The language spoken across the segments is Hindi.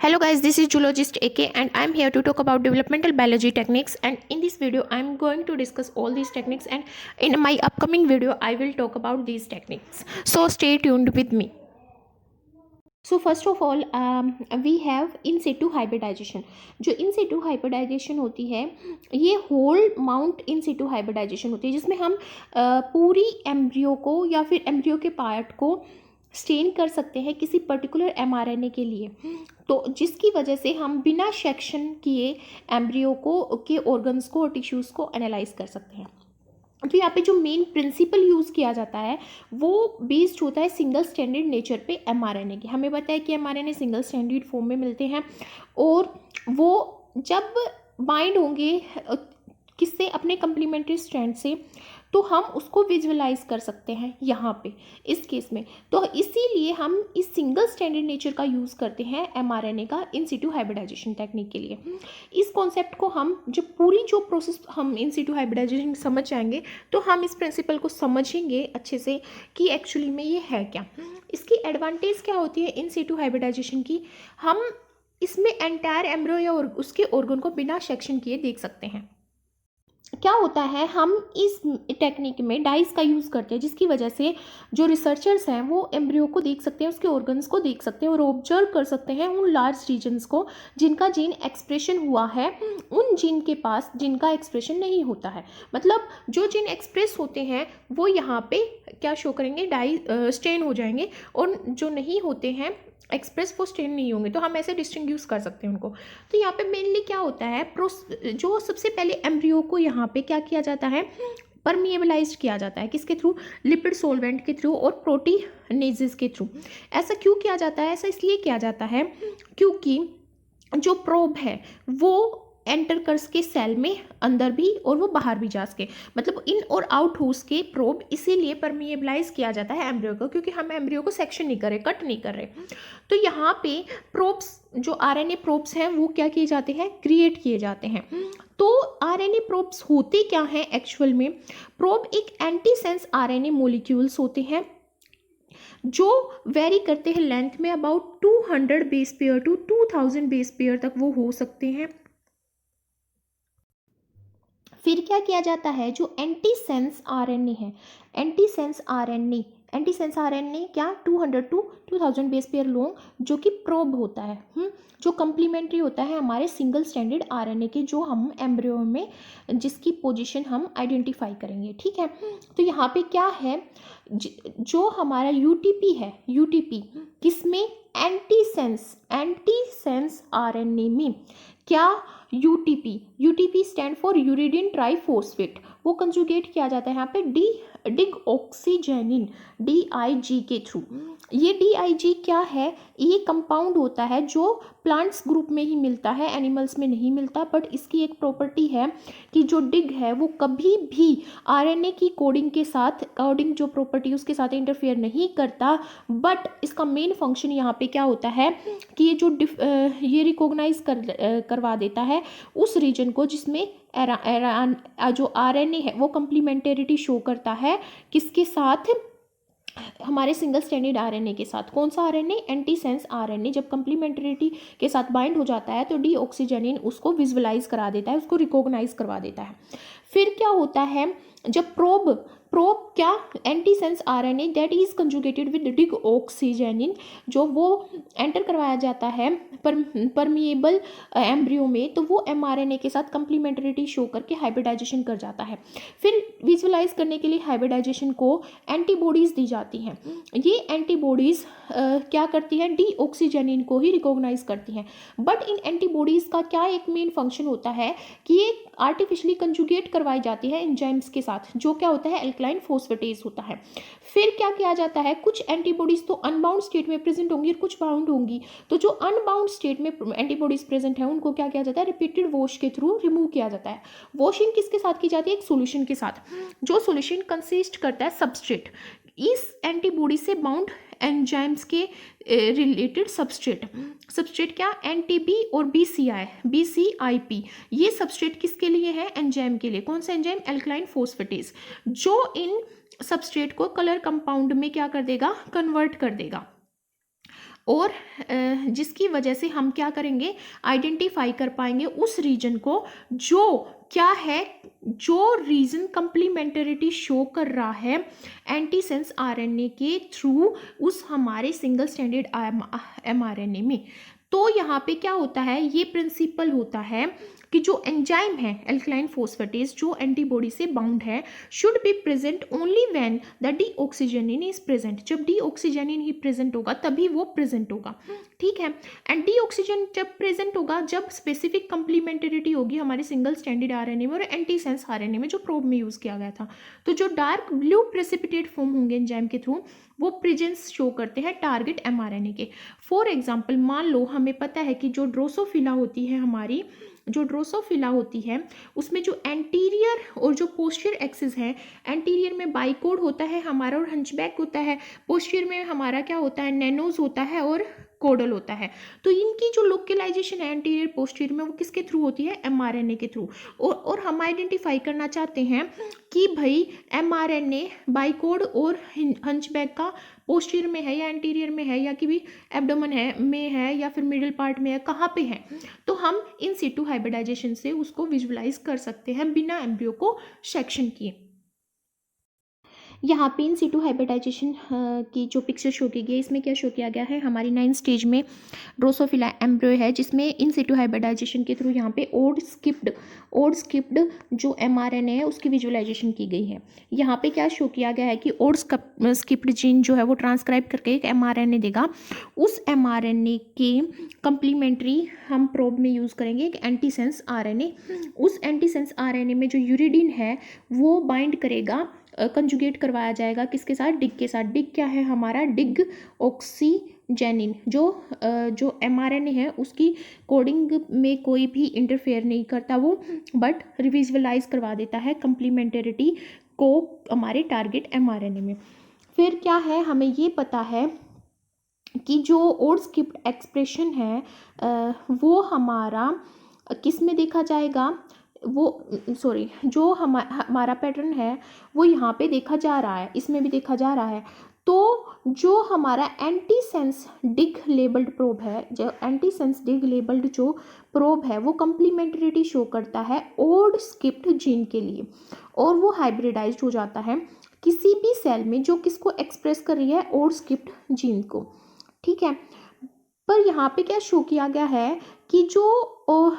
Hello guys, this is Zoologist AK and I'm here to talk about developmental biology techniques, and in this video I'm going to discuss all these techniques, and in my upcoming video I will talk about these techniques. So stay tuned with me. So first of all we have in situ hybridization. जो in situ hybridization होती है ये whole mount in situ hybridization होती है, जिसमें हम पूरी एम्ब्रियो को या फिर एम्ब्रियो के पार्ट को स्टेन कर सकते हैं किसी पर्टिकुलर mRNA के लिए, तो जिसकी वजह से हम बिना सेक्शन किए एम्ब्रियो को के ऑर्गन्स को और टिश्यूज़ को एनालाइज कर सकते हैं। तो यहाँ पे जो मेन प्रिंसिपल यूज़ किया जाता है वो बेस्ड होता है सिंगल स्टैंडर्ड नेचर पे mRNA की। हमें पता है कि mRNA सिंगल स्टैंडर्ड फॉर्म में मिलते हैं और वो जब बाइंड होंगे किससे, अपने कम्प्लीमेंट्री स्ट्रैंड से, तो हम उसको विजुअलाइज कर सकते हैं यहाँ पे इस केस में। तो इसीलिए हम इस सिंगल स्टैंडर्ड नेचर का यूज़ करते हैं mRNA का इन सिटू हाइब्रिडाइजेशन टेक्निक के लिए। इस कॉन्सेप्ट को हम जब पूरी जो प्रोसेस हम इन सिटू हाइब्रिडाइजेशन समझ जाएंगे तो हम इस प्रिंसिपल को समझेंगे अच्छे से कि एक्चुअली में ये है क्या। इसकी एडवांटेज क्या होती है इन सिटू हाइब्रिडाइजेशन की, हम इसमें एंटायर एम्ब्रियो या उसके ऑर्गन को बिना सेक्शन किए देख सकते हैं। क्या होता है, हम इस टेक्निक में डाइस का यूज़ करते हैं, जिसकी वजह से जो रिसर्चर्स हैं वो एम्ब्रियो को देख सकते हैं, उसके ऑर्गन्स को देख सकते हैं और ऑब्जर्व कर सकते हैं उन लार्ज रीजन्स को जिनका जीन एक्सप्रेशन हुआ है उन जीन के पास जिनका एक्सप्रेशन नहीं होता है। मतलब जो जीन एक्सप्रेस होते हैं वो यहाँ पे क्या शो करेंगे, डाई स्टेन हो जाएंगे, और जो नहीं होते हैं एक्सप्रेस वो स्टेन नहीं होंगे, तो हम ऐसे डिस्टिंग्विश कर सकते हैं उनको। तो यहाँ पे मेनली क्या होता है, जो सबसे पहले एम्ब्रियो को यहाँ पे क्या किया जाता है, परमिएबलाइज किया जाता है, किसके थ्रू, लिपिड सोलवेंट के थ्रू और प्रोटीनेजेस के थ्रू। ऐसा क्यों किया जाता है, ऐसा इसलिए किया जाता है क्योंकि जो प्रोब है वो एंटर कर सके सेल में अंदर भी और वो बाहर भी जा सके, मतलब इन और आउट हो सके प्रोब, इसीलिए परमिएबलाइज किया जाता है एम्ब्रियो को, क्योंकि हम एम्ब्रियो को सेक्शन नहीं कर रहे, कट नहीं कर रहे। तो यहाँ पे प्रोब्स, जो आरएनए प्रोब्स हैं वो क्या किए जाते हैं, क्रिएट किए जाते हैं। तो आरएनए प्रोब्स होते क्या हैं एक्चुअल में, प्रोब एक एंटीसेंस आरएनए मॉलिक्यूल्स होते हैं जो वेरी करते हैं लेंथ में, about 200 base pair to 2000 base pair तक वो हो सकते हैं। फिर क्या किया जाता है, जो एंटीसेंस आरएनए है, एंटीसेंस आरएनए क्या 200 टू 2000 बेस पेयर लॉन्ग, जो कि प्रोब होता है, जो कंप्लीमेंट्री होता है हमारे सिंगल स्टैंडर्ड आरएनए के, जो हम एम्ब्रियो में जिसकी पोजीशन हम आइडेंटिफाई करेंगे। ठीक है, तो यहाँ पे क्या है, जो हमारा यूटीपी है, यूटीपी किसमें, एंटीसेंस आरएनए में, क्या, UTP stand for uridine triphosphate, वो कंजुगेट किया जाता है यहाँ पे डिग ऑक्सीजेनिन, DIG के थ्रू। ये DIG क्या है, ये कंपाउंड होता है जो प्लांट्स ग्रुप में ही मिलता है, एनिमल्स में नहीं मिलता, बट इसकी एक प्रॉपर्टी है कि जो डिग है वो कभी भी आरएनए की कोडिंग के साथ, कोडिंग जो प्रॉपर्टी उसके साथ इंटरफेयर नहीं करता, बट इसका मेन फंक्शन यहाँ पे क्या होता है कि ये जो ये रिकॉग्नाइज करवा देता है उस रीजन को जिसमें जो आरएनए है वो कंप्लीमेंटेरिटी शो करता है, किसके साथ, हमारे सिंगल स्टैंडर्ड आरएनए के साथ। कौन सा आरएनए, एंटीसेंस आरएनए जब कंप्लीमेंटरिटी के साथ बाइंड हो जाता है तो डीऑक्सीजेनिन उसको विजुअलाइज करा देता है, उसको रिकॉग्नाइज करवा देता है। फिर क्या होता है, जब प्रोब क्या, antisense RNA that is conjugated with digoxigenin, जो वो एंटर करवाया जाता है परमिएबल एम्ब्रियो में, तो वो एमआरएनए के साथ कंप्लीमेंटरिटी शो करके हाइब्रिडाइजेशन कर जाता है। फिर विजुअलाइज करने के लिए हाइब्रिडाइजेशन को एंटीबॉडीज दी जाती हैं। ये एंटीबॉडीज क्या करती हैं, डीऑक्सीजेनिन को ही रिकॉग्नाइज करती हैं, बट इन एंटीबॉडीज का क्या एक मेन फंक्शन होता है कि ये आर्टिफिशियली कंजुगेट करवाई जाती है एंजाइम्स के साथ, जो क्या होता है, एल्कलाइन फोस्फेटेज होता है। फिर क्या किया जाता है, कुछ एंटीबॉडीज तो अनबाउंड स्टेट में प्रेजेंट होंगी और कुछ बाउंड होंगी, तो जो अनबाउंड स्टेट में एंटीबॉडीज प्रेजेंट है उनको क्या किया जाता है, रिपीटेड वॉश के थ्रू रिमूव किया जाता है। वॉशिंग किसके साथ की जाती है, एक सोल्यूशन के साथ, जो सोल्यूशन कंसिस्ट करता है सबस्ट्रेट, इस एंटीबॉडी से बाउंड एंजाइम्स के रिलेटेड सबस्ट्रेट क्या, एनटीबी और BCIP, ये सबस्ट्रेट किसके लिए है, एंजाइम के लिए। कौन सा एंजाइम, एल्कलाइन फोस्फेटेज, जो इन सबस्ट्रेट को कलर कंपाउंड में क्या कर देगा, कन्वर्ट कर देगा। और जिसकी वजह से हम क्या करेंगे, आइडेंटिफाई कर पाएंगे उस रीजन को जो क्या है, जो रीजन कंप्लीमेंटरिटी शो कर रहा है एंटीसेंस आरएनए के थ्रू उस हमारे सिंगल स्टैंडर्ड एमआरएनए में। तो यहाँ पे क्या होता है, ये प्रिंसिपल होता है कि जो एंजाइम है एल्कलाइन फोस्फेटेज जो एंटीबॉडी से बाउंड है should be present only when the digoxigenin is present. जब डीऑक्सीजनिन ही प्रेजेंट होगा तभी वो प्रेजेंट होगा, ठीक है। एंड डीऑक्सीजन जब प्रेजेंट होगा जब स्पेसिफिक कंप्लीमेंटरिटी होगी हमारे सिंगल स्टैंडर्ड आरएनए में और एंटीसेंस आरएनए में जो प्रोब में यूज किया गया था। तो जो डार्क ब्लू प्रेसिपिटेट फॉर्म होंगे एंजाइम के थ्रू वो प्रेजेंस शो करते हैं टारगेट एमआरएनए के। फॉर एग्जाम्पल मान लो हमें पता है कि जो ड्रोसोफिला होती है हमारी, जो ड्रोसोफिला होती है उसमें जो एंटीरियर और जो पोस्टीरियर एक्सिस है, एंटीरियर में बाइकोड होता है हमारा और हंचबैक होता है, पोस्टीरियर में हमारा क्या होता है, नैनोज होता है और कोडल होता है। तो इनकी जो लोकलाइजेशन है एंटीरियर पोस्टीरियर में वो किसके थ्रू होती है, एमआरएनए के थ्रू। और हम आइडेंटिफाई करना चाहते हैं कि भाई एमआरएनए बाइकोड और हंचबैक का पोस्टीरियर में है या एंटीरियर में है या कि भी एब्डोमेन है में है या फिर मिडिल पार्ट में है, कहाँ पे है। तो हम इन सिटू हाइब्रिडाइजेशन से उसको विजुअलाइज कर सकते हैं बिना एम्ब्रियो को सेक्शन किए। यहाँ पे इन सिटू हाइब्रिडाइजेशन की जो पिक्चर शो की गई है इसमें क्या शो किया गया है, हमारी 9 स्टेज में ड्रोसोफिला एम्ब्रियो है जिसमें इन सिटू हाइब्रिडाइजेशन के थ्रू यहाँ पे ओड स्किप्ड जो एमआरएनए है उसकी विजुअलाइजेशन की गई है। यहाँ पे क्या शो किया गया है कि ओड स्किप्ड जीन जो है वो ट्रांसक्राइब करके एक एमआरएनए देगा। उस एमआरएनए के कंप्लीमेंट्री हम प्रोब में यूज़ करेंगे एक एंटीसेंस आरएनए। उस एंटीसेंस आरएनए में जो यूरिडीन है वो बाइंड करेगा, कंजुगेट करवाया जाएगा किसके साथ, डिग के साथ। डिग क्या है हमारा, डिग ऑक्सीजेनिन जो एमआरएनए है उसकी कोडिंग में कोई भी इंटरफेयर नहीं करता वो, बट रिविजुअलाइज करवा देता है कंप्लीमेंटरिटी को हमारे टारगेट एमआरएनए में। फिर क्या है, हमें ये पता है कि जो ओड स्किप्ड एक्सप्रेशन है वो हमारा किस में देखा जाएगा, वो सॉरी जो हमारा पैटर्न है वो यहाँ पे देखा जा रहा है, इसमें भी देखा जा रहा है। तो जो हमारा एंटीसेंस डिग लेबल्ड प्रोब है, जो एंटीसेंस डिग लेबल्ड जो प्रोब है वो कंप्लीमेंटरिटी शो करता है ओड स्किप्ड जीन के लिए और वो हाइब्रिडाइज्ड हो जाता है किसी भी सेल में जो किसको एक्सप्रेस कर रही है, ओड स्किप्ड जीन को, ठीक है। पर यहाँ पे क्या शो किया गया है कि जो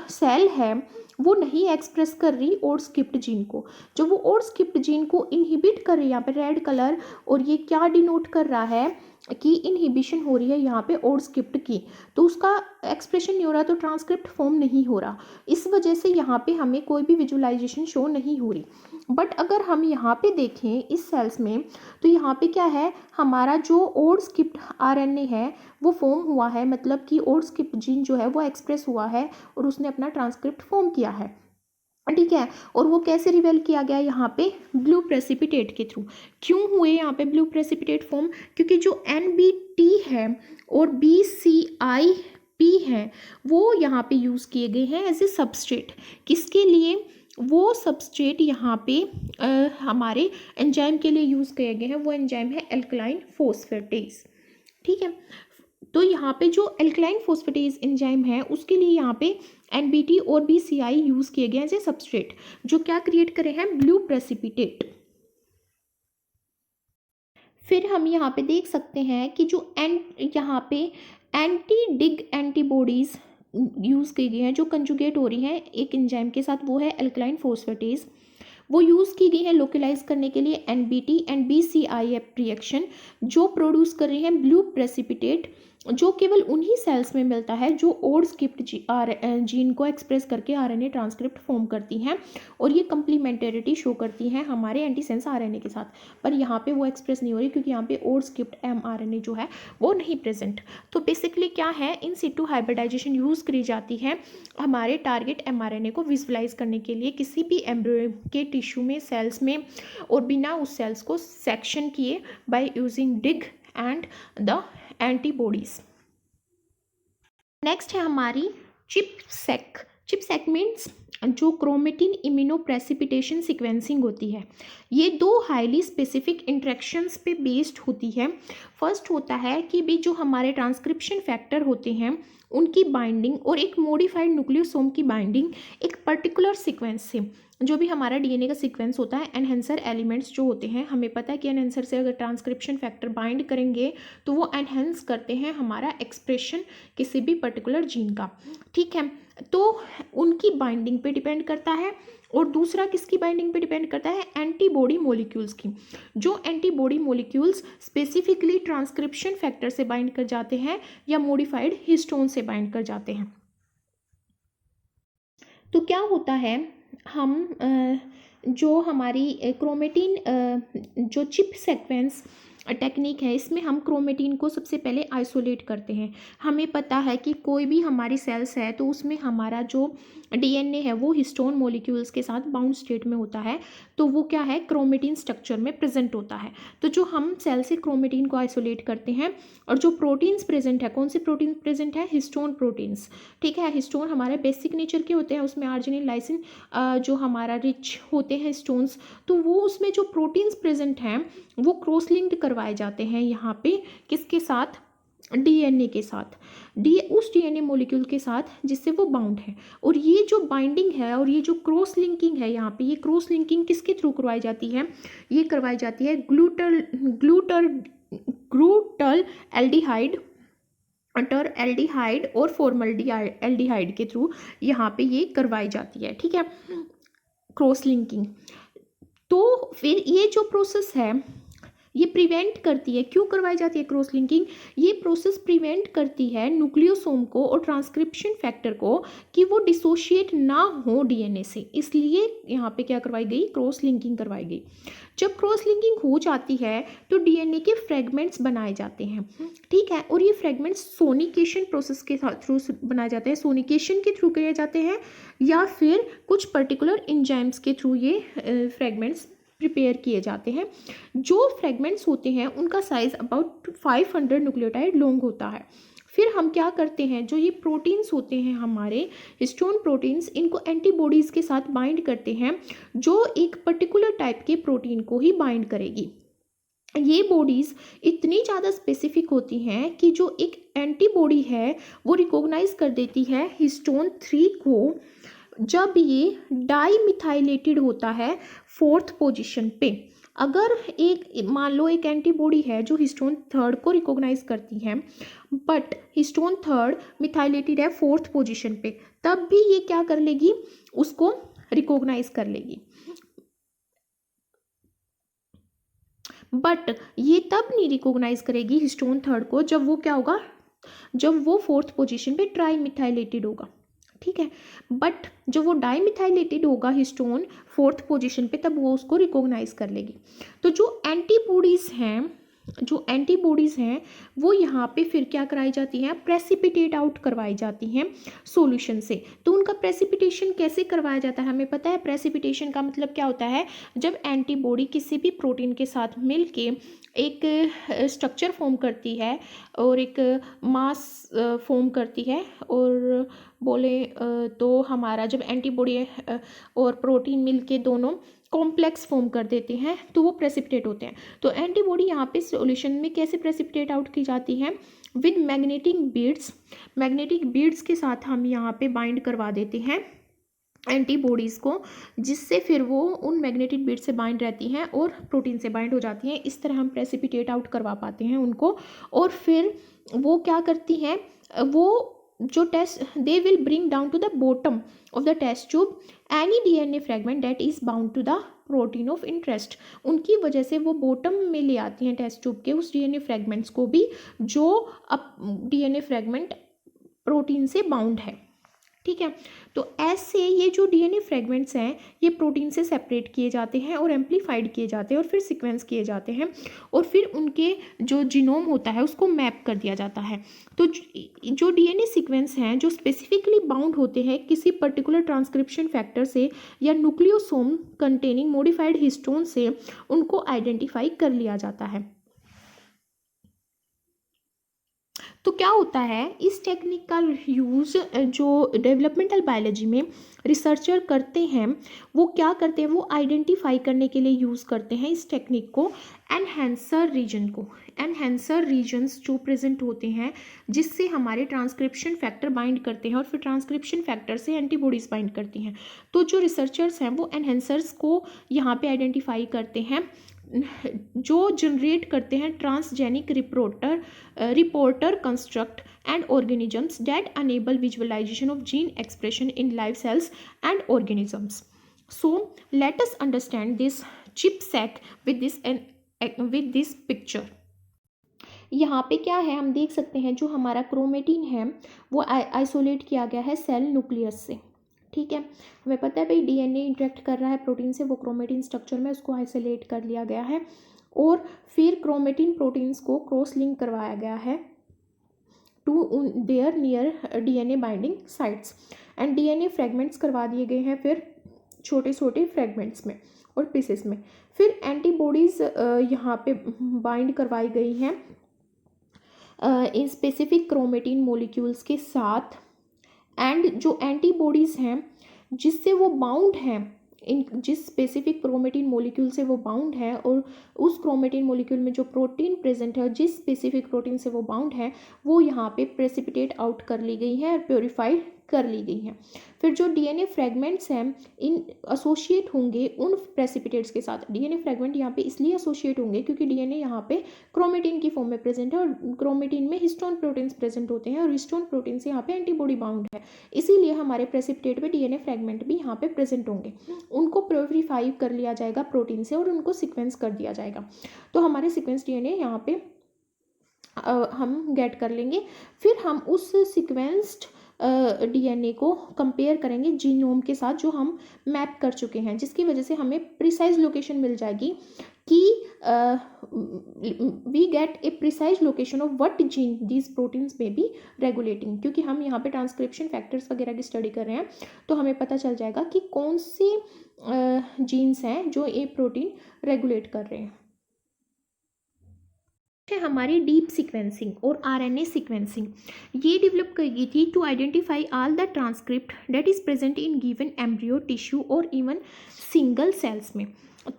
सेल है वो नहीं एक्सप्रेस कर रही ओड स्किप्ड जीन को, जो वो ओड स्किप्ड जीन को इनहिबिट कर रही है यहाँ पे रेड कलर, और ये क्या डिनोट कर रहा है कि इनहिबिशन हो रही है यहाँ पे ओड स्किप्ड की, तो उसका एक्सप्रेशन नहीं हो रहा, तो ट्रांसक्रिप्ट फॉर्म नहीं हो रहा। इस वजह से यहाँ पे हमें कोई भी विजुअलाइजेशन शो नहीं हो रही। बट अगर हम यहाँ पे देखें इस सेल्स में तो यहाँ पे क्या है, हमारा जो ओड स्किप्ड आरएनए है वो फॉर्म हुआ है, मतलब कि ओड स्किप्ड जीन जो है वो एक्सप्रेस हुआ है और उसने अपना ट्रांसक्रिप्ट फॉर्म किया है, ठीक है। और वो कैसे रिवेल किया गया, यहाँ पे ब्लू प्रेसिपिटेट के थ्रू। क्यों हुए यहाँ पे ब्लू प्रेसिपिटेट फॉर्म, क्योंकि जो NBT है और BCIP है वो यहाँ पे यूज़ किए गए हैं एज ए सबस्ट्रेट। किसके लिए, वो सबस्ट्रेट यहाँ पे हमारे एंजाइम के लिए यूज़ किए गए हैं, वो एंजाइम है एल्कलाइन फोस्फेटेज, ठीक है। तो यहाँ पे जो एल्कलाइन फोस्फेटेज एंजाइम है उसके लिए यहाँ पे NBT और BCI यूज़ किए गए हैं सबस्ट्रेट जो क्या क्रिएट करे हैं, ब्लू प्रेसिपिटेट। फिर हम यहाँ पे देख सकते हैं कि जो यहाँ पे एंटी डिग एंटीबॉडीज़ यूज़ की गई हैं जो कंजुगेट हो रही हैं एक एंजाइम के साथ, वो है एल्कलाइन फोस्फेटेज। वो यूज़ की गई है लोकलाइज करने के लिए NBT एंड BCIP रिएक्शन जो प्रोड्यूस कर रही हैं ब्लू प्रेसिपिटेट, जो केवल उन्हीं सेल्स में मिलता है जो ओड स्किप्ड जीन को एक्सप्रेस करके RNA ट्रांसक्रिप्ट फॉर्म करती हैं और ये कंप्लीमेंटरिटी शो करती हैं हमारे एंटीसेंस RNA के साथ। पर यहाँ पे वो एक्सप्रेस नहीं हो रही क्योंकि यहाँ पे ओड स्किप्ड mRNA जो है वो नहीं प्रेजेंट। तो बेसिकली क्या है, इन सिटू हाइब्रिडाइजेशन यूज़ करी जाती है हमारे टारगेट mRNA को विजुअलाइज करने के लिए किसी भी एम्ब्रियो के टिश्यू में, सेल्स में, और बिना उस सेल्स को सेक्शन किए by using dig and the antibodies. Next है हमारी चिप सेक। चिप सेगमेंट्स जो क्रोमेटिन इम्यूनो प्रेसिपिटेशन सीक्वेंसिंग होती है, ये दो हाईली स्पेसिफिक इंटरेक्शंस पे बेस्ड होती है। फर्स्ट होता है कि भी जो हमारे ट्रांसक्रिप्शन फैक्टर होते हैं उनकी बाइंडिंग और एक मॉडिफाइड न्यूक्लियोसोम की बाइंडिंग एक पर्टिकुलर सीक्वेंस से। जो भी हमारा डीएनए का सीक्वेंस होता है, एनहेंसर एलिमेंट्स जो होते हैं, हमें पता है कि एनहेंसर से अगर ट्रांसक्रिप्शन फैक्टर बाइंड करेंगे तो वो एनहेंस करते हैं हमारा एक्सप्रेशन किसी भी पर्टिकुलर जीन का। ठीक है, तो उनकी बाइंडिंग पे डिपेंड करता है। और दूसरा किसकी बाइंडिंग पे डिपेंड करता है? एंटीबॉडी मॉलिक्यूल्स की। जो antibody molecules specifically transcription factor से बाइंड कर जाते हैं या मॉडिफाइड हिस्टोन से बाइंड कर जाते हैं। तो क्या होता है, हम जो हमारी क्रोमेटिन जो चिप सीक्वेंस टेक्निक है, इसमें हम क्रोमेटिन को सबसे पहले आइसोलेट करते हैं। हमें पता है कि कोई भी हमारी सेल्स है तो उसमें हमारा जो डीएनए है वो हिस्टोन मॉलिक्यूल्स के साथ बाउंड स्टेट में होता है, तो वो क्या है, क्रोमेटिन स्ट्रक्चर में प्रेजेंट होता है। तो जो हम सेल से क्रोमेटिन को आइसोलेट करते हैं, और जो प्रोटीन्स प्रेजेंट है, कौन से प्रोटीन प्रेजेंट है? Histone proteins. ठीक है, हिस्टोन हमारे बेसिक नेचर के होते हैं, उसमें आर्जिनिन लाइसिन जो हमारा रिच होते हैं स्टोन्स, तो वो उसमें जो प्रोटीन्स प्रेजेंट हैं वो क्रॉस लिंक्ड करवाए जाते हैं यहाँ पे, किसके साथ? डीएनए के साथ, उस डीएनए मॉलिक्यूल के साथ जिससे वो बाउंड है। और ये जो बाइंडिंग है और ये जो क्रॉस लिंकिंग है यहाँ पे, ये क्रॉस लिंकिंग किसके थ्रू करवाई जाती है? ये करवाई जाती है ग्लूटल एल्डिहाइड एल्डिहाइड और फॉर्मल्डिहाइड के थ्रू यहाँ पे ये करवाई जाती है। ठीक है, क्रॉस लिंकिंग। तो फिर ये जो प्रोसेस है ये प्रिवेंट करती है, क्यों करवाई जाती है क्रॉस लिंकिंग? ये प्रोसेस प्रिवेंट करती है न्यूक्लियोसोम को और ट्रांसक्रिप्शन फैक्टर को कि वो डिसोशिएट ना हो डीएनए से, इसलिए यहाँ पे क्या करवाई गई? क्रॉस लिंकिंग करवाई गई। जब क्रॉस लिंकिंग हो जाती है तो डीएनए के फ्रेगमेंट्स बनाए जाते हैं। ठीक है, और ये फ्रेगमेंट्स सोनिकेशन प्रोसेस के थ्रू बनाए जाते हैं, सोनिकेशन के थ्रू किए जाते हैं, या फिर कुछ पर्टिकुलर एंजाइम्स के थ्रू ये फ्रेगमेंट्स प्रिपेयर किए जाते हैं। जो फ्रेगमेंट्स होते हैं उनका साइज अबाउट 500 न्यूक्लियोटाइड लॉन्ग होता है। फिर हम क्या करते हैं, जो ये प्रोटीन्स होते हैं हमारे हिस्टोन प्रोटीन्स, इनको एंटीबॉडीज़ के साथ बाइंड करते हैं जो एक पर्टिकुलर टाइप के प्रोटीन को ही बाइंड करेगी। ये बॉडीज़ इतनी ज़्यादा स्पेसिफिक होती हैं कि जो एक एंटीबॉडी है वो रिकॉग्नाइज कर देती है हिस्टोन 3 को, जब ये डाईमिथाइलेटेड होता है 4th पोजीशन पे। अगर एक, मान लो एक एंटीबॉडी है जो हिस्टोन 3 को रिकॉग्नाइज करती है, बट हिस्टोन 3 मिथाइलेटेड है 4th पोजीशन पे, तब भी ये क्या कर लेगी? उसको रिकॉग्नाइज कर लेगी। बट ये तब नहीं रिकॉग्नाइज करेगी हिस्टोन 3 को जब वो क्या होगा? जब वो 4th पोजीशन पे ट्राईमिथाइलेटेड होगा। ठीक है, बट जब वो डाईमिथाइलेटेड होगा हिस्टोन 4th पोजीशन पे, तब वो उसको रिकॉग्नाइज कर लेगी। तो जो एंटीबॉडीज़ हैं वो यहाँ पे फिर क्या कराई जाती हैं? प्रेसिपिटेट आउट करवाई जाती हैं सॉल्यूशन से। तो उनका प्रेसिपिटेशन कैसे करवाया जाता है? हमें पता है प्रेसिपिटेशन का मतलब क्या होता है। जब एंटीबॉडी किसी भी प्रोटीन के साथ मिलके एक स्ट्रक्चर फॉर्म करती है और एक मास फॉर्म करती है, और बोले तो हमारा जब एंटीबॉडी और प्रोटीन मिलके दोनों कॉम्प्लेक्स फॉर्म कर देते हैं तो वो प्रेसिपिटेट होते हैं। तो एंटीबॉडी यहाँ पे सॉल्यूशन में कैसे प्रेसिपिटेट आउट की जाती है? विद मैग्नेटिक बीड्स के साथ हम यहाँ पे बाइंड करवा देते हैं एंटीबॉडीज़ को, जिससे फिर वो उन मैग्नेटिक बीड से बाइंड रहती हैं और प्रोटीन से बाइंड हो जाती हैं। इस तरह हम प्रेसिपिटेट आउट करवा पाते हैं उनको। और फिर वो क्या करती हैं, वो जो test, they will bring down to the bottom of the test tube any DNA fragment that is bound to the protein of interest. उनकी वजह से वो बॉटम में ले आती हैं टेस्ट ट्यूब के उस डीएनए फ्रेगमेंट्स को भी जो अब डीएनए फ्रेगमेंट प्रोटीन से बाउंड है। ठीक है, तो ऐसे ये जो डीएनए फ्रेगमेंट्स हैं ये प्रोटीन से सेपरेट किए जाते हैं और एम्प्लीफाइड किए जाते हैं और फिर सीक्वेंस किए जाते हैं, और फिर उनके जो जीनोम होता है उसको मैप कर दिया जाता है। तो जो डीएनए सीक्वेंस हैं जो स्पेसिफिकली बाउंड होते हैं किसी पर्टिकुलर ट्रांसक्रिप्शन फैक्टर से या न्यूक्लियोसोम कंटेनिंग मॉडिफाइड हिस्टोन से, उनको आइडेंटिफाई कर लिया जाता है। तो क्या होता है, इस टेक्निक का यूज़ जो डेवलपमेंटल बायोलॉजी में रिसर्चर करते हैं वो क्या करते हैं, वो आइडेंटिफाई करने के लिए यूज़ करते हैं इस टेक्निक को एनहेंसर रीजन को। एनहेंसर रीजन्स जो प्रेजेंट होते हैं जिससे हमारे ट्रांसक्रिप्शन फैक्टर बाइंड करते हैं और फिर ट्रांसक्रिप्शन फैक्टर से एंटीबॉडीज़ बाइंड करती हैं। तो जो रिसर्चर्स हैं वो एनहेंसर्स को यहाँ पे आइडेंटिफाई करते हैं जो जनरेट करते हैं transgenic reporter construct and organisms that enable visualization of gene expression in live cells and organisms. So let us understand this chipsack with this picture. यहाँ पे क्या है, हम देख सकते हैं जो हमारा क्रोमेटिन है वो आइसोलेट किया गया है सेल न्यूक्लियस से। ठीक है, हमें पता है भाई डीएनए इंटरेक्ट कर रहा है प्रोटीन से, वो क्रोमेटिन स्ट्रक्चर में उसको आइसोलेट कर लिया गया है और फिर क्रोमेटिन प्रोटीन्स को क्रॉस लिंक करवाया गया है to their near DNA binding sites and DNA fragments करवा दिए गए हैं फिर छोटे छोटे फ्रेगमेंट्स में और पीसेस में। फिर एंटीबॉडीज़ यहाँ पे बाइंड करवाई गई हैं इन स्पेसिफिक क्रोमेटिन मॉलिक्यूल्स के साथ, एंड जो एंटीबॉडीज़ हैं जिससे वो बाउंड हैं, इन जिस स्पेसिफिक क्रोमेटिन मॉलिक्यूल से वो बाउंड है और उस क्रोमेटिन मॉलिक्यूल में जो प्रोटीन प्रेजेंट है जिस स्पेसिफिक प्रोटीन से वो बाउंड है वो यहाँ पे प्रेसिपिटेट आउट कर ली गई है और प्योरीफाइड कर ली गई है। फिर जो डीएनए फ्रेगमेंट्स हैं इन एसोसिएट होंगे उन प्रेसिपिटेट्स के साथ। डीएनए फ्रेगमेंट यहाँ पे इसलिए एसोसिएट होंगे क्योंकि डीएनए यहाँ पे क्रोमेटिन की फॉर्म में प्रेजेंट है और क्रोमेटिन में हिस्टोन प्रोटीन्स प्रेजेंट होते हैं और हिस्टोन प्रोटीन से यहाँ पे एंटीबॉडी बाउंड है, इसीलिए हमारे प्रेसिपिटेट में डीएनए फ्रेगमेंट भी यहाँ पे प्रेजेंट होंगे। उनको प्योरीफाई कर लिया जाएगा प्रोटीन से और उनको सिक्वेंस कर दिया जाएगा, तो हमारे सिक्वेंस डीएनए यहाँ पे हम गेट कर लेंगे। फिर हम उस सिक्वेंस्ड डीएनए को कंपेयर करेंगे जीनोम के साथ जो हम मैप कर चुके हैं, जिसकी वजह से हमें प्रिसाइज लोकेशन मिल जाएगी कि we get a precise location of what gene these proteins may be regulating. क्योंकि हम यहाँ पे ट्रांसक्रिप्शन फैक्टर्स वगैरह की स्टडी कर रहे हैं तो हमें पता चल जाएगा कि कौन से जीन्स हैं जो ये प्रोटीन रेगुलेट कर रहे हैं। हमारी डीप सीक्वेंसिंग और आरएनए सीक्वेंसिंग ये डेवलप की गई थी to identify all the transcript that is present in given embryo tissue और इवन सिंगल सेल्स में।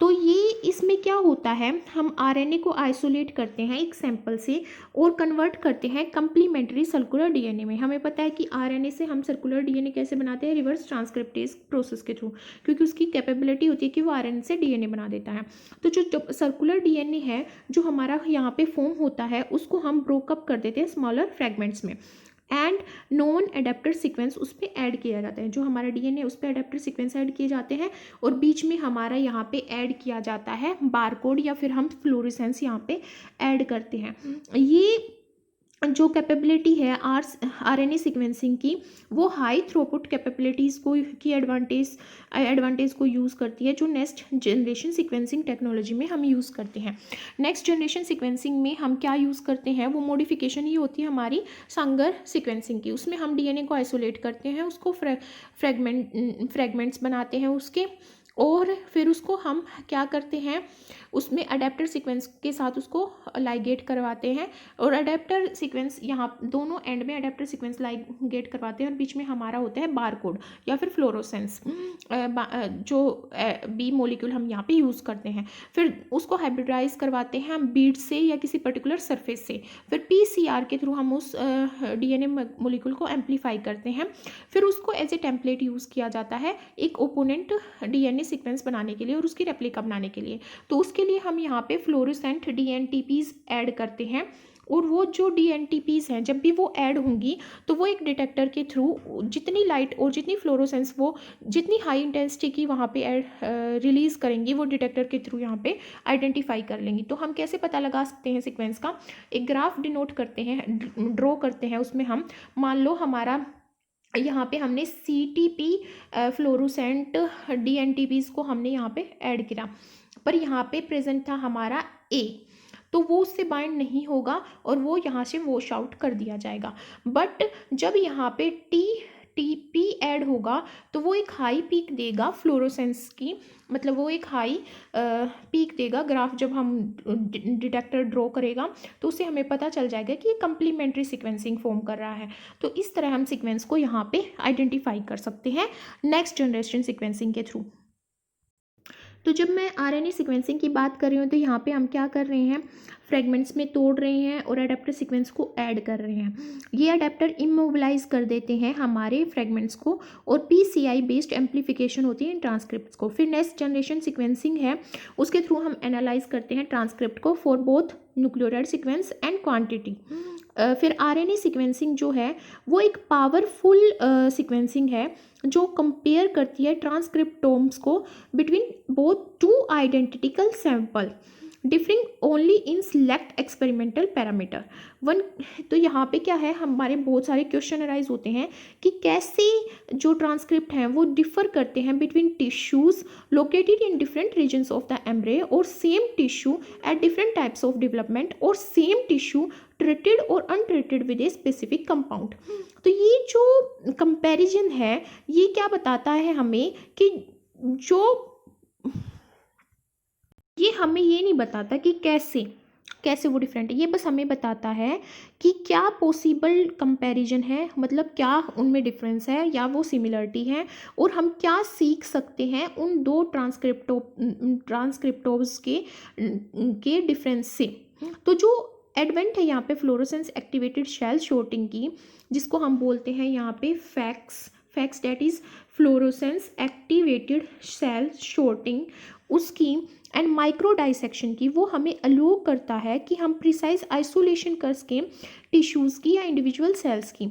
तो ये इसमें क्या होता है, हम आरएनए को आइसोलेट करते हैं एक सैंपल से और कन्वर्ट करते हैं कंप्लीमेंट्री सर्कुलर डीएनए में। हमें पता है कि आरएनए से हम सर्कुलर डीएनए कैसे बनाते हैं, रिवर्स ट्रांसक्रिप्टेज प्रोसेस के थ्रू, क्योंकि उसकी कैपेबिलिटी होती है कि वो आरएनए से डीएनए बना देता है। तो जो सर्कुलर डीएनए है जो हमारा यहाँ पे फॉर्म होता है उसको हम ब्रोकअप कर देते हैं स्मॉलर फ्रेगमेंट्स में एंड नॉन एडेप्टर सीक्वेंस उस पर ऐड किया जाता है। जो हमारा डीएनए उस पर एडेप्टर सीक्वेंस ऐड किए जाते हैं और बीच में हमारा यहाँ पे ऐड किया जाता है बारकोड या फिर हम फ्लोरेसेंस यहाँ पे ऐड करते हैं। ये जो कैपेबिलिटी है आरएनए सीक्वेंसिंग की वो हाई थ्रूपुट कैपेबिलिटीज़ को की एडवांटेज को यूज़ करती है जो नेक्स्ट जनरेशन सीक्वेंसिंग टेक्नोलॉजी में हम यूज़ करते हैं। नेक्स्ट जनरेशन सीक्वेंसिंग में हम क्या यूज़ करते हैं, वो मॉडिफिकेशन ही होती है हमारी सांगर सीक्वेंसिंग की। उसमें हम डीएनए को आइसोलेट करते हैं, उसको फ्रेगमेंट्स बनाते हैं उसके, और फिर उसको हम क्या करते हैं उसमें अडेप्टर सीक्वेंस के साथ उसको लाइगेट करवाते हैं और अडेप्टर सीक्वेंस यहाँ दोनों एंड में अडेप्टर सीक्वेंस लाइगेट करवाते हैं और बीच में हमारा होता है बारकोड या फिर फ्लोरोसेंस जो बी मॉलिक्यूल हम यहाँ पे यूज़ करते हैं। फिर उसको हाइब्रिडाइज करवाते हैं हम बीड से या किसी पर्टिकुलर सरफेस से। फिर पीसीआर के थ्रू हम उस डीएनए मॉलिक्यूल को एम्पलीफाई करते हैं। फिर उसको एज ए टेम्पलेट यूज़ किया जाता है एक ओपोनेंट डीएनए सीक्वेंस बनाने के लिए और उसकी रेप्लिका बनाने के लिए। तो उसके लिए हम यहाँ पे फ्लोरोसेंट डीएनटीपीज ऐड करते हैं और वो जो डीएनटीपीज हैं जब भी वो ऐड होंगी तो वो एक डिटेक्टर के थ्रू जितनी लाइट और जितनी फ्लोरोसेंस वो जितनी हाई इंटेंसिटी की वहाँ पे रिलीज़ करेंगी वो डिटेक्टर के थ्रू यहाँ पे आइडेंटिफाई कर लेंगी। तो हम कैसे पता लगा सकते हैं सीक्वेंस का, एक ग्राफ डिनोट करते हैं, ड्रॉ करते हैं। उसमें हम मान लो हमारा यहाँ पे हमने CTP फ्लोरोसेंट डीएनटीपीज को हमने यहाँ पे ऐड किया, पर यहाँ पे प्रेजेंट था हमारा A, तो वो उससे बाइंड नहीं होगा और वो यहाँ से वॉश आउट कर दिया जाएगा। बट जब यहाँ पे T टीपी ऐड होगा तो वो एक हाई पीक देगा फ्लोरोसेंस की, मतलब वो एक हाई पीक देगा। ग्राफ जब हम डिटेक्टर ड्रॉ करेगा तो उससे हमें पता चल जाएगा कि ये कंप्लीमेंट्री सीक्वेंसिंग फॉर्म कर रहा है। तो इस तरह हम सीक्वेंस को यहाँ पे आइडेंटिफाई कर सकते हैं नेक्स्ट जनरेशन सीक्वेंसिंग के थ्रू। तो जब मैं आरएनए सीक्वेंसिंग की बात कर रही हूँ तो यहाँ पे हम क्या कर रहे हैं, फ्रेगमेंट्स में तोड़ रहे हैं और अडेप्टर सीक्वेंस को ऐड कर रहे हैं। ये अडेप्टर इमोबिलाइज कर देते हैं हमारे फ्रेगमेंट्स को और पीसीआई बेस्ड एम्पलीफिकेशन होती है इन ट्रांसक्रिप्ट को। फिर नेक्स्ट जनरेशन सीक्वेंसिंग है, उसके थ्रू हम एनालाइज करते हैं ट्रांसक्रिप्ट को for both nucleotide sequence and quantity. फिर आरएनए सीक्वेंसिंग जो है वो एक पावरफुल सीक्वेंसिंग है जो कंपेयर करती है ट्रांसक्रिप्टोम्स को between both two identical sample differing only in select experimental parameter one. तो यहाँ पे क्या है, हमारे बहुत सारे क्वेश्चन अराइज होते हैं कि कैसे जो ट्रांसक्रिप्ट हैं वो डिफर करते हैं between tissues located in different regions of the embryo और same tissue at different types of development और सेम टिश्यू ट्रीटेड और untreated with a specific compound. तो ये जो कंपैरिजन है ये क्या बताता है हमें कि जो ये हमें ये नहीं बताता कि कैसे वो डिफरेंट है, ये बस हमें बताता है कि क्या पॉसिबल कंपैरिजन है, मतलब क्या उनमें डिफरेंस है या वो सिमिलरिटी है और हम क्या सीख सकते हैं उन दो ट्रांसक्रिप्टोम्स के डिफरेंस से। तो जो एडवेंट है यहाँ पे फ्लोरोसेंस एक्टिवेटेड शेल शॉर्टिंग की, जिसको हम बोलते हैं यहाँ पे FACS that is fluorescence activated cell sorting, उसकी एंड माइक्रो डाइसेक्शन की, वो हमें अलो करता है कि हम प्रिसाइज आइसोलेशन कर सकें टिश्यूज़ की या इंडिविजुअल सेल्स की,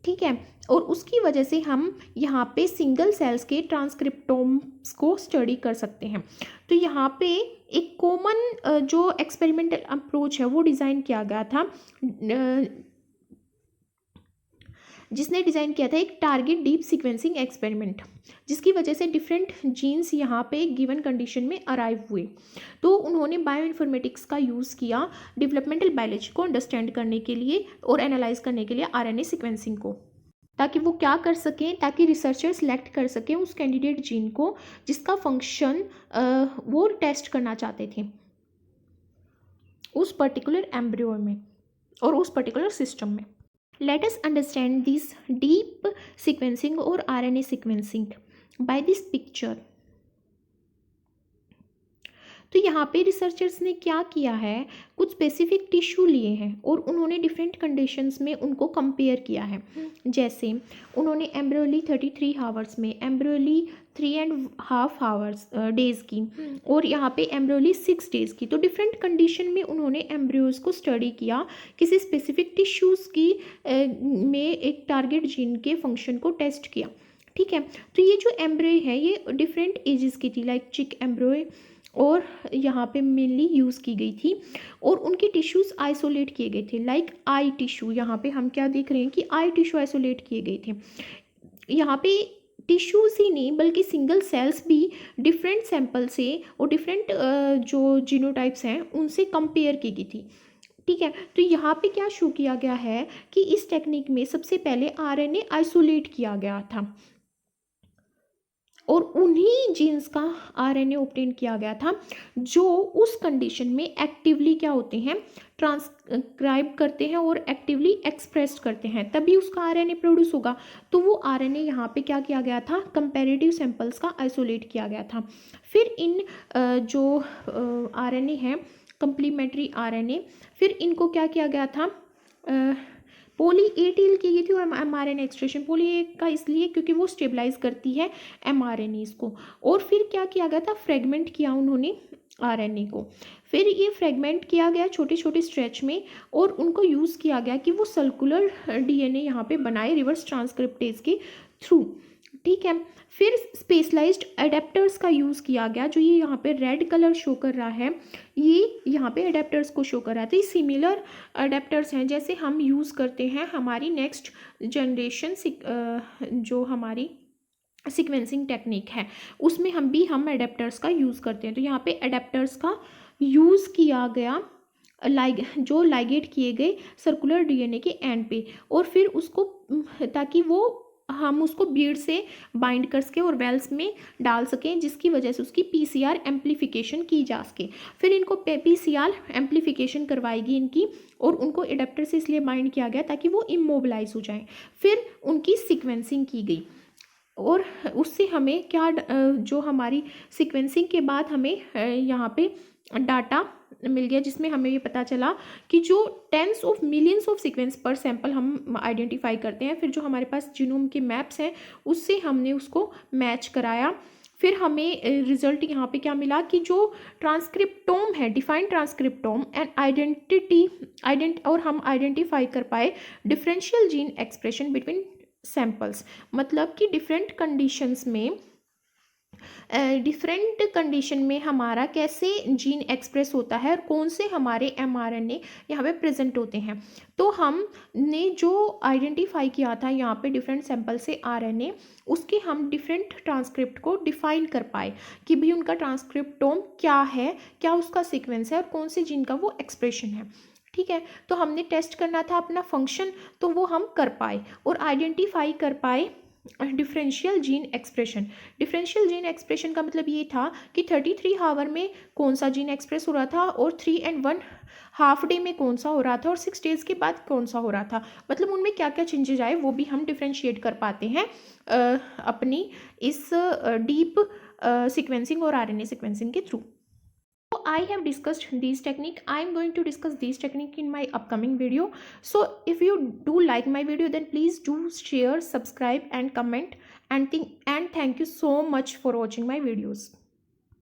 ठीक है। और उसकी वजह से हम यहाँ पे सिंगल सेल्स के ट्रांसक्रिप्टोम्स को स्टडी कर सकते हैं। तो यहाँ पे एक कॉमन जो एक्सपेरिमेंटल अप्रोच है वो डिज़ाइन किया गया था, जिसने डिज़ाइन किया था एक टारगेट डीप सीक्वेंसिंग एक्सपेरिमेंट, जिसकी वजह से डिफरेंट जीन्स यहाँ पे गिवन कंडीशन में अराइव हुए। तो उन्होंने बायोइन्फॉर्मेटिक्स का यूज़ किया डेवलपमेंटल बायोलॉजी को अंडरस्टैंड करने के लिए और एनालाइज करने के लिए आरएनए सीक्वेंसिंग को, ताकि वो क्या कर सकें, ताकि रिसर्चर सिलेक्ट कर सकें उस कैंडिडेट जीन को जिसका फंक्शन वो टेस्ट करना चाहते थे उस पर्टिकुलर एम्ब्रियो में और उस पर्टिकुलर सिस्टम में। Let us understand this deep sequencing or RNA sequencing by this picture. तो यहाँ पे रिसर्चर्स ने क्या किया है, कुछ स्पेसिफिक टिश्यू लिए हैं और उन्होंने डिफरेंट कंडीशंस में उनको कंपेयर किया है। जैसे उन्होंने एम्ब्रियोली 33 आवर्स में, एम्ब्रियोली 3.5 आवर्स डेज़ की और यहाँ पे एम्ब्रियोली 6 डेज़ की। तो डिफरेंट कंडीशन में उन्होंने एम्ब्रियोज को स्टडी किया, किसी स्पेसिफिक टिश्यूज़ की में एक टारगेट जीन के फंक्शन को टेस्ट किया, ठीक है। तो ये जो एम्ब्रियो है ये डिफरेंट एजेस की थी, लाइक चिक एम्ब्रियो और यहाँ पे मेनली यूज़ की गई थी और उनके टिश्यूज़ आइसोलेट किए गए थे, लाइक आई टिश्यू। यहाँ पे हम क्या देख रहे हैं कि आई टिश्यू आइसोलेट किए गए थे। यहाँ पे टिश्यूज़ ही नहीं बल्कि सिंगल सेल्स भी डिफरेंट सैंपल से और डिफरेंट जो जीनोटाइप्स हैं उनसे कंपेयर की गई थी, ठीक है। तो यहाँ पे क्या शो किया गया है कि इस टेक्निक में सबसे पहले आरएनए आइसोलेट किया गया था और उन्हीं जीन्स का आरएनए ऑब्टेन किया गया था जो उस कंडीशन में एक्टिवली क्या होते हैं, ट्रांसक्राइब करते हैं और एक्टिवली एक्सप्रेस करते हैं, तभी उसका आरएनए प्रोड्यूस होगा। तो वो आरएनए यहाँ पे क्या किया गया था, कंपैरेटिव सैंपल्स का आइसोलेट किया गया था। फिर इन जो आरएनए हैं कंप्लीमेंट्री आरएनए, फिर इनको क्या किया गया था, पोली ए टील की गई थी और एमआरएनए एक्सट्रेशन पोली ए का इसलिए क्योंकि वो स्टेबलाइज करती है एमआरएनए को। और फिर क्या किया गया था, फ्रेगमेंट किया उन्होंने आरएनए को, फिर ये फ्रेगमेंट किया गया छोटे छोटे स्ट्रेच में और उनको यूज़ किया गया कि वो सर्कुलर डीएनए यहाँ पे बनाए रिवर्स ट्रांसक्रिप्टेज के थ्रू, ठीक है। फिर स्पेशलाइज्ड अडेप्टर्स का यूज़ किया गया, जो ये यहाँ पे रेड कलर शो कर रहा है, ये यहाँ पे अडेप्टर्स को शो कर रहा है। तो ये सिमिलर अडेप्टर्स हैं जैसे हम यूज़ करते हैं हमारी नेक्स्ट जनरेशन जो हमारी सीक्वेंसिंग टेक्निक है उसमें हम अडेप्टर्स का यूज़ करते हैं। तो यहाँ पे अडेप्टर्स का यूज़ किया गया जो लाइगेट किए गए सर्कुलर डीएनए के एंड पे और फिर उसको ताकि वो हम उसको बीड से बाइंड कर सकें और वेल्स में डाल सकें, जिसकी वजह से उसकी पीसीआर एम्प्लीफिकेशन की जा सके। फिर इनको पीसीआर एम्प्लीफिकेशन करवाएगी इनकी, और उनको एडेप्टर से इसलिए बाइंड किया गया ताकि वो इमोबिलाइज हो जाएं। फिर उनकी सीक्वेंसिंग की गई, और उससे हमें क्या जो हमारी सीक्वेंसिंग के बाद हमें यहाँ पे डाटा मिल गया, जिसमें हमें ये पता चला कि जो tens of millions of sequence पर सैंपल हम आइडेंटिफाई करते हैं, फिर जो हमारे पास जीनोम के मैप्स हैं उससे हमने उसको मैच कराया। फिर हमें रिजल्ट यहाँ पे क्या मिला कि जो ट्रांसक्रिप्टोम है, डिफाइंड ट्रांसक्रिप्टोम एंड और हम आइडेंटिफाई कर पाए differential gene expression between samples. मतलब कि डिफरेंट कंडीशन में हमारा कैसे जीन एक्सप्रेस होता है और कौन से हमारे एमआरएनए यहाँ पे प्रेजेंट होते हैं। तो हमने जो आइडेंटिफाई किया था यहाँ पे डिफरेंट सैंपल से आरएनए, उसके हम डिफरेंट ट्रांसक्रिप्ट को डिफाइन कर पाए कि भी उनका ट्रांसक्रिप्टोम क्या है, क्या उसका सीक्वेंस है और कौन से जीन का वो एक्सप्रेशन है। ठीक है, तो हमने टेस्ट करना था अपना फंक्शन, तो वो हम कर पाए और आइडेंटिफाई कर पाए differential gene expression. Differential gene expression का मतलब ये था कि 33 आवर में कौन सा जीन एक्सप्रेस हो रहा था और 3 and 1 हाफ डे में कौन सा हो रहा था और 6 डेज के बाद कौन सा हो रहा था। मतलब उनमें क्या क्या चेंजेज आए वो भी हम डिफ्रेंशिएट कर पाते हैं अपनी इस डीप सीक्वेंसिंग और आरएनए सीक्वेंसिंग के through. So I have discussed these technique. I am going to discuss these technique in my upcoming video. So if you do like my video, then please do share, subscribe and comment, and thank you so much for watching my videos.